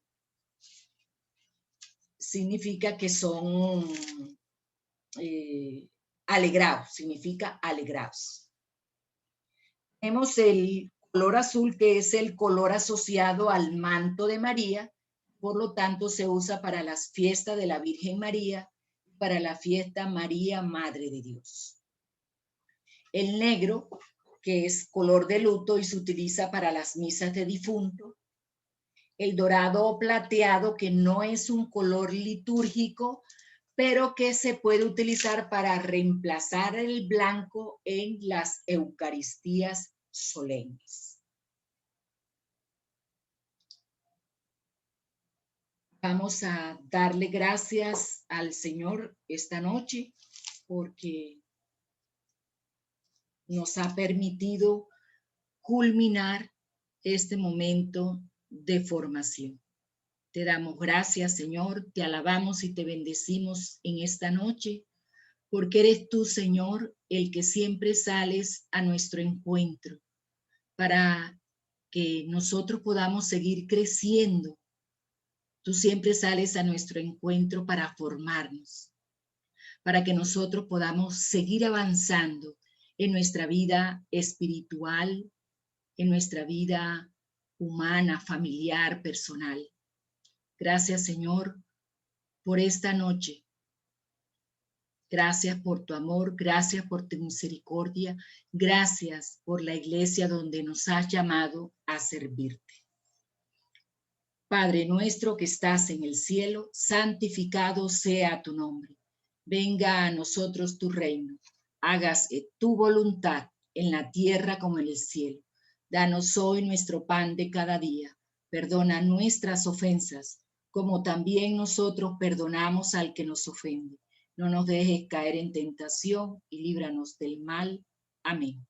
son alegrados, significa alegrados. Tenemos el color azul, que es el color asociado al manto de María, por lo tanto se usa para las fiestas de la Virgen María, para la fiesta María, Madre de Dios. El negro, que es color de luto y se utiliza para las misas de difunto. El dorado o plateado, que no es un color litúrgico, pero que se puede utilizar para reemplazar el blanco en las Eucaristías solemnes. Vamos a darle gracias al Señor esta noche porque nos ha permitido culminar este momento de formación. Te damos gracias, Señor, te alabamos y te bendecimos en esta noche, porque eres tú, Señor, el que siempre sales a nuestro encuentro para que nosotros podamos seguir creciendo. Tú siempre sales a nuestro encuentro para formarnos, para que nosotros podamos seguir avanzando en nuestra vida espiritual, en nuestra vida humana, familiar, personal. Gracias, Señor, por esta noche. Gracias por tu amor, gracias por tu misericordia, gracias por la iglesia donde nos has llamado a servirte. Padre nuestro que estás en el cielo, santificado sea tu nombre. Venga a nosotros tu reino. Hágase tu voluntad en la tierra como en el cielo. Danos hoy nuestro pan de cada día. Perdona nuestras ofensas, como también nosotros perdonamos al que nos ofende. No nos dejes caer en tentación y líbranos del mal. Amén.